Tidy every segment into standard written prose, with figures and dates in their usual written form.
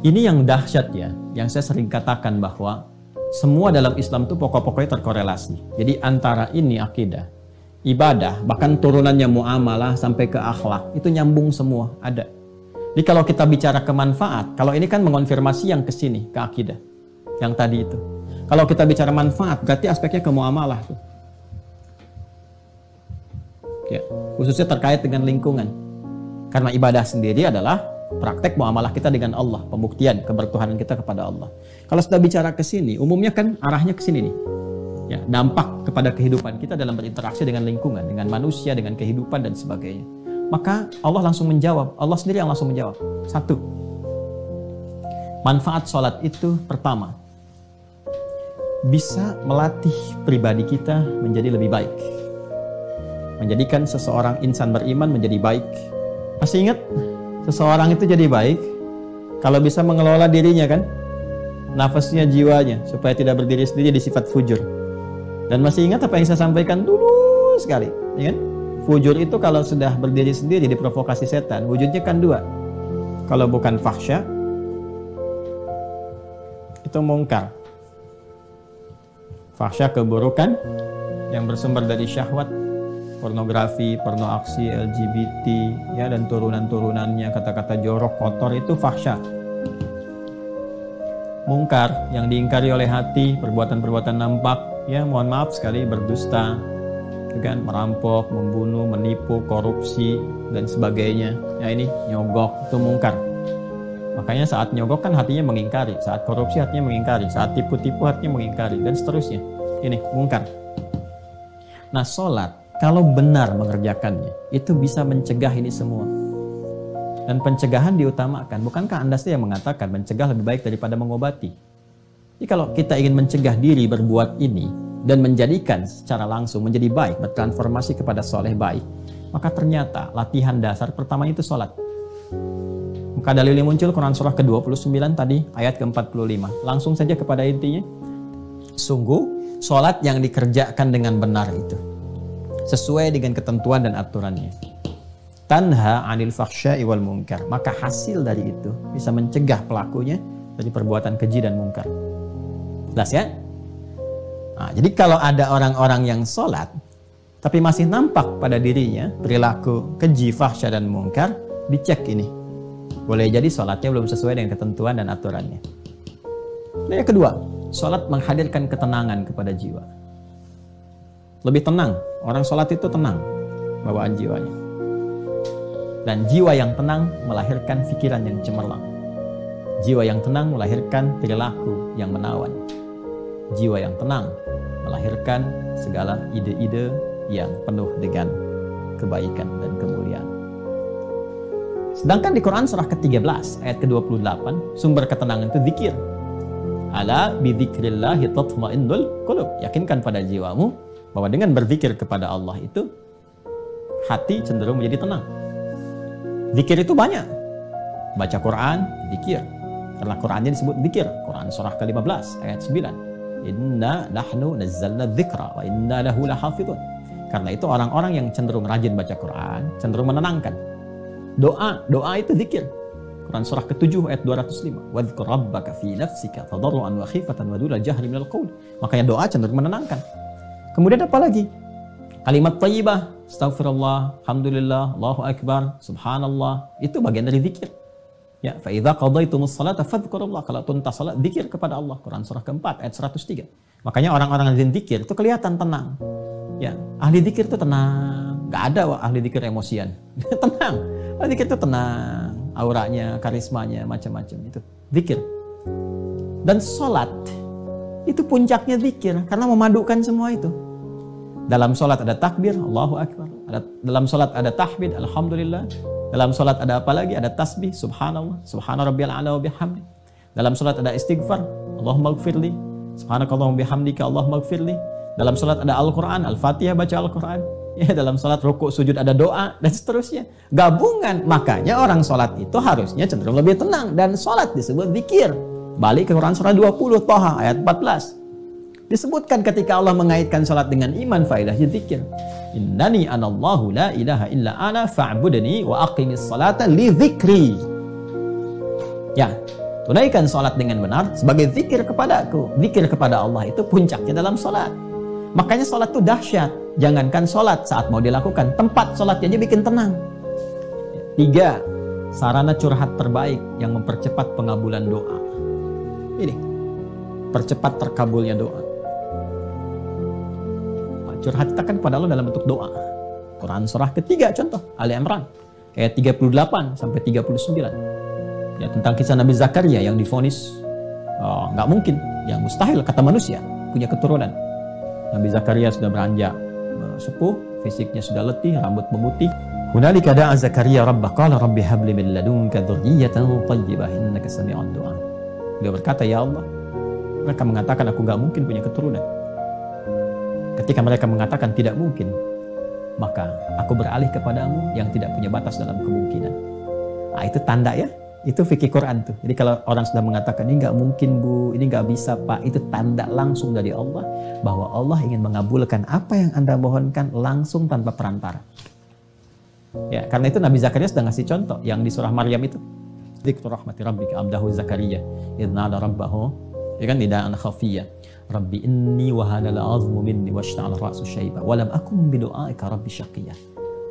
Ini yang dahsyat ya, yang saya sering katakan bahwa semua dalam Islam itu pokok-pokoknya terkorelasi. Jadi antara ini akidah, ibadah, bahkan turunannya muamalah sampai ke akhlak, itu nyambung semua, ada. Jadi kalau kita bicara ke manfaat, kalau ini kan mengonfirmasi yang ke sini, ke akidah, yang tadi itu. Kalau kita bicara manfaat, berarti aspeknya ke muamalah tuh. Ya, khususnya terkait dengan lingkungan. Karena ibadah sendiri adalah praktek muamalah kita dengan Allah, pembuktian kebertuhanan kita kepada Allah. Kalau sudah bicara ke sini, umumnya kan arahnya ke sini nih. Ya, dampak kepada kehidupan kita dalam berinteraksi dengan lingkungan, dengan manusia, dengan kehidupan dan sebagainya. Maka Allah langsung menjawab, Allah sendiri yang langsung menjawab. Satu, manfaat sholat itu pertama, bisa melatih pribadi kita menjadi lebih baik. Menjadikan seseorang insan beriman menjadi baik. Masih ingat? Seseorang itu jadi baik kalau bisa mengelola dirinya kan, nafasnya, jiwanya, supaya tidak berdiri sendiri di sifat fujur. Dan masih ingat apa yang saya sampaikan dulu sekali, ya kan? Fujur itu kalau sudah berdiri sendiri diprovokasi setan, wujudnya kan dua. Kalau bukan fahsya, itu mungkar. Fahsya keburukan yang bersumber dari syahwat, pornografi, porno aksi, LGBT, ya, dan turunan-turunannya, kata-kata jorok, kotor, itu fahsya. Mungkar yang diingkari oleh hati, perbuatan-perbuatan nampak, ya, mohon maaf sekali, berdusta, kan, merampok, membunuh, menipu, korupsi, dan sebagainya. Ya, ini nyogok, itu mungkar. Makanya saat nyogok kan hatinya mengingkari, saat korupsi hatinya mengingkari, saat tipu-tipu hatinya mengingkari, dan seterusnya. Ini mungkar. Nah, sholat kalau benar mengerjakannya, itu bisa mencegah ini semua. Dan pencegahan diutamakan. Bukankah Anda sih yang mengatakan mencegah lebih baik daripada mengobati? Jadi kalau kita ingin mencegah diri berbuat ini dan menjadikan secara langsung menjadi baik, bertransformasi kepada soleh baik, maka ternyata latihan dasar pertama itu sholat. Maka dalilnya muncul Quran surah ke-29 tadi, ayat ke-45. Langsung saja kepada intinya. Sungguh, sholat yang dikerjakan dengan benar itu sesuai dengan ketentuan dan aturannya, tanha 'anil fahsya'i wal munkar, maka hasil dari itu bisa mencegah pelakunya dari perbuatan keji dan munkar. Jelas ya? Nah, jadi kalau ada orang-orang yang sholat tapi masih nampak pada dirinya perilaku keji, fahsya dan munkar, dicek ini. Boleh jadi sholatnya belum sesuai dengan ketentuan dan aturannya. Nah, yang kedua, sholat menghadirkan ketenangan kepada jiwa. Lebih tenang. Orang sholat itu tenang bawaan jiwanya. Dan jiwa yang tenang melahirkan pikiran yang cemerlang. Jiwa yang tenang melahirkan perilaku yang menawan. Jiwa yang tenang melahirkan segala ide-ide yang penuh dengan kebaikan dan kemuliaan. Sedangkan di Quran surah ke-13 ayat ke-28, sumber ketenangan itu zikir. Ala bidzikrillahi tatma'innul qulub. Yakinkan pada jiwamu bahwa dengan berzikir kepada Allah itu hati cenderung menjadi tenang. Zikir itu banyak. Baca Quran, zikir. Karena Qurannya disebut zikir. Quran surah ke-15 ayat 9. Inna nahnu nazzalna dzikra wa inna lahu lahafidun. Karena itu orang-orang yang cenderung rajin baca Quran, cenderung menenangkan. Doa itu zikir. Quran surah ke-7 ayat 205. Wadhkur rabbaka fi nafsika tadarruan wa khifatan wa duna jahri minal qaul. Makanya doa cenderung menenangkan. Kemudian apa lagi? Kalimat thayyibah, astaghfirullah, alhamdulillah, Allahu akbar, subhanallah, itu bagian dari zikir. Ya, fa idza qadaitumus salata fadhkurullah. Kalau tuntas salat, zikir kepada Allah. Quran surah ke-4 ayat 103. Makanya orang-orang yang zikir itu kelihatan tenang. Ya, ahli zikir itu tenang. Gak ada ahli zikir emosian. Tenang. Ahli zikir itu tenang. Auranya, karismanya, macam-macam itu. Zikir. Dan sholat itu puncaknya zikir karena memadukan semua itu. Dalam sholat ada takbir, Allahu Akbar. Dalam sholat ada tahmid, Alhamdulillah. Dalam sholat ada apa lagi? Ada tasbih, Subhanallah, Subhana rabbiyal a'la wa bihamdi. Dalam sholat ada istighfar, Allahumma gfirli, Subhanakallahumma bihamdika, Allahumma gfirli. Dalam sholat ada Al-Quran, Al-Fatihah, baca Al-Quran. Ya, dalam sholat rukuk, sujud ada doa, dan seterusnya. Gabungan. Makanya orang sholat itu harusnya cenderung lebih tenang. Dan sholat disebut zikir. Balik ke Quran surah 20, Thaha, ayat 14. Disebutkan ketika Allah mengaitkan salat dengan iman, faedahnya zikir. Innani anallahu la ilaha illa ana fa'budni wa aqimis salata li dzikri. Ya, Tunaikan sholat dengan benar sebagai zikir kepadaku. Zikir kepada Allah itu puncaknya dalam sholat. Makanya sholat itu dahsyat. Jangankan sholat saat mau dilakukan, tempat sholatnya aja bikin tenang. 3. Sarana curhat terbaik yang mempercepat pengabulan doa. Ini, percepat terkabulnya doa. Curhat kita kan pada Allah dalam bentuk doa. Quran surah ketiga contoh, Ali Imran ayat 38 sampai 39. Ya, tentang kisah Nabi Zakaria yang divonis nggak mungkin, yang mustahil kata manusia punya keturunan. Nabi Zakaria sudah beranjak sepuh, fisiknya sudah letih, rambut memutih. Hunalika da'a Zakaria rabbah qala rabbi habli min ladunka dzurriyyatan thayyibah innaka sami'ud du'a. Dia berkata, ya Allah, mereka mengatakan aku nggak mungkin punya keturunan. Ketika mereka mengatakan tidak mungkin, maka aku beralih kepadamu yang tidak punya batas dalam kemungkinan. Nah, itu tanda ya. Itu fikih Quran tuh. Jadi kalau orang sudah mengatakan ini nggak mungkin bu, ini nggak bisa pak, itu tanda langsung dari Allah bahwa Allah ingin mengabulkan apa yang Anda mohonkan langsung tanpa perantara. Ya, karena itu Nabi Zakaria sudah ngasih contoh yang di surah Maryam itu. Dzikru rahmati rabbika abdahu Zakaria idh nada rabbahu, ya kan, nidaan khafiyya. Rabbi inni wahana al-'azmu minni washta'ala ra'su syaiba wa lam akun bi du'aika rabbi syaqiyya.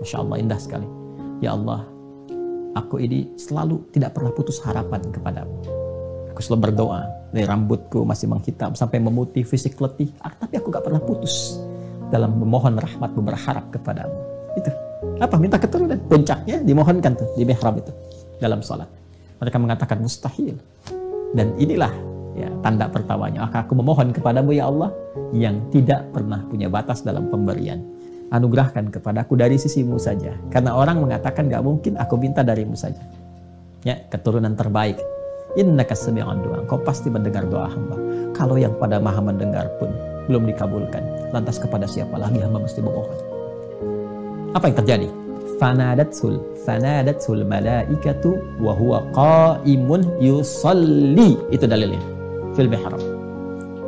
Masya Allah, indah sekali. Ya Allah, aku ini selalu tidak pernah putus harapan kepadamu. Aku selalu berdoa, dari rambutku masih menghitam sampai memutih, fisik letih, tapi aku gak pernah putus dalam memohon rahmatmu, berharap kepadamu. Itu apa? Minta keturunan. Puncaknya dimohonkan tuh di mihrab itu dalam sholat. Mereka mengatakan mustahil. Dan inilah ya tanda pertamanya. Maka aku memohon kepadamu ya Allah yang tidak pernah punya batas dalam pemberian. Anugerahkan kepadaku dari sisimu saja. Karena orang mengatakan gak mungkin, aku minta darimu saja. Ya, keturunan terbaik. Innaka sami'ud du'a. Kau pasti mendengar doa hamba. Kalau yang pada maha mendengar pun belum dikabulkan, lantas kepada siapa lagi hamba mesti memohon? Apa yang terjadi? Fanadatul malaikatu wa huwa qa'imun yusalli. Itu dalilnya. Fil mihrab.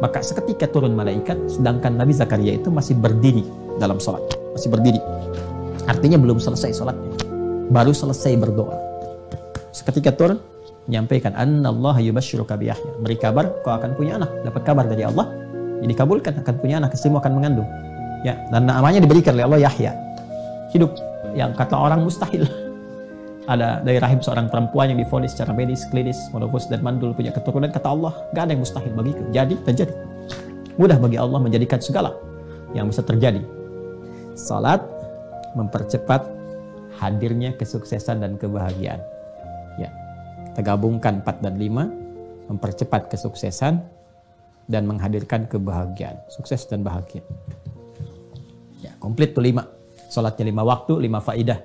Maka seketika turun malaikat, sedangkan Nabi Zakaria itu masih berdiri dalam sholat, masih berdiri. Artinya belum selesai sholatnya, baru selesai berdoa. Seketika turun, menyampaikan, Annallaha yubashshiruka bi Yahya. Beri kabar, kau akan punya anak. Dapat kabar dari Allah, jadi kabulkan, akan punya anak, istrimu akan mengandung. Ya, dan namanya diberikan oleh Allah Yahya. Hidup yang kata orang mustahil. Ada dari rahim seorang perempuan yang divonis secara medis, klinis, monofus dan mandul punya keturunan, kata Allah, gak ada yang mustahil bagiku. Jadi, terjadi. Mudah bagi Allah menjadikan segala yang bisa terjadi. Salat mempercepat hadirnya kesuksesan dan kebahagiaan. Ya, kita gabungkan 4 dan 5, mempercepat kesuksesan dan menghadirkan kebahagiaan. Sukses dan bahagia. Ya, komplit tuh 5. Salatnya 5 waktu, 5 faidah.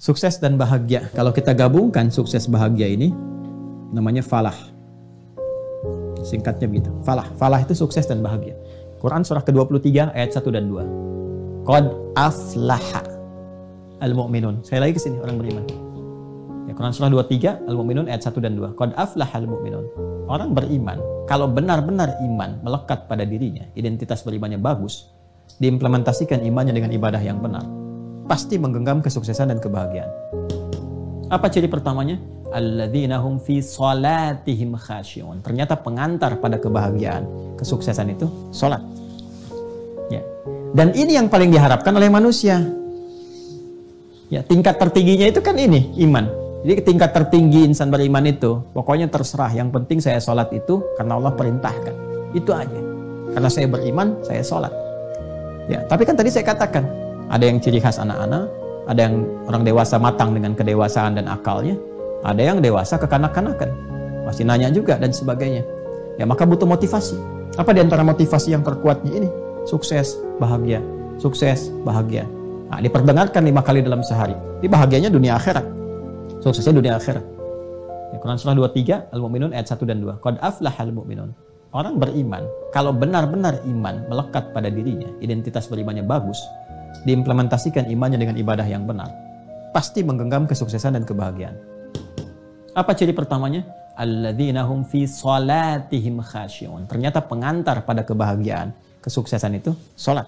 Sukses dan bahagia. Kalau kita gabungkan sukses bahagia ini, namanya falah. Singkatnya begitu. Falah. Falah itu sukses dan bahagia. Quran surah ke-23 ayat 1 dan 2. Qad aflaha al-mu'minun. Saya lagi ke sini, orang beriman. Ya, Quran surah 23 Al-Mu'minun ayat 1 dan 2. Qad aflaha al-mu'minun. Orang beriman, kalau benar-benar iman melekat pada dirinya, identitas berimannya bagus, diimplementasikan imannya dengan ibadah yang benar, pasti menggenggam kesuksesan dan kebahagiaan. Apa ciri pertamanya? Alladzina hum fi salatihim khashi'un. Ternyata pengantar pada kebahagiaan, kesuksesan itu salat. Ya. Dan ini yang paling diharapkan oleh manusia. Ya, tingkat tertingginya itu kan ini, iman. Jadi tingkat tertinggi insan beriman itu, pokoknya terserah, yang penting saya salat itu karena Allah perintahkan. Itu aja. Karena saya beriman, saya salat. Ya, tapi kan tadi saya katakan, ada yang ciri khas anak-anak, ada yang orang dewasa matang dengan kedewasaan dan akalnya, ada yang dewasa kekanak-kanakan, masih nanya juga dan sebagainya. Ya, maka butuh motivasi. Apa di antara motivasi yang terkuatnya ini? Sukses, bahagia, sukses, bahagia. Nah, diperdengarkan 5 kali dalam sehari. Ini bahagianya dunia akhirat. Suksesnya dunia akhirat. Ya, Quran surah 23 Al-Mu'minun ayat 1 dan 2. Qad aflahal mu'minun. Orang beriman, kalau benar-benar iman melekat pada dirinya, identitas berimannya bagus, diimplementasikan imannya dengan ibadah yang benar, pasti menggenggam kesuksesan dan kebahagiaan. Apa ciri pertamanya? Alladzina hum fi salatihim khashi'un. Ternyata pengantar pada kebahagiaan, kesuksesan itu salat.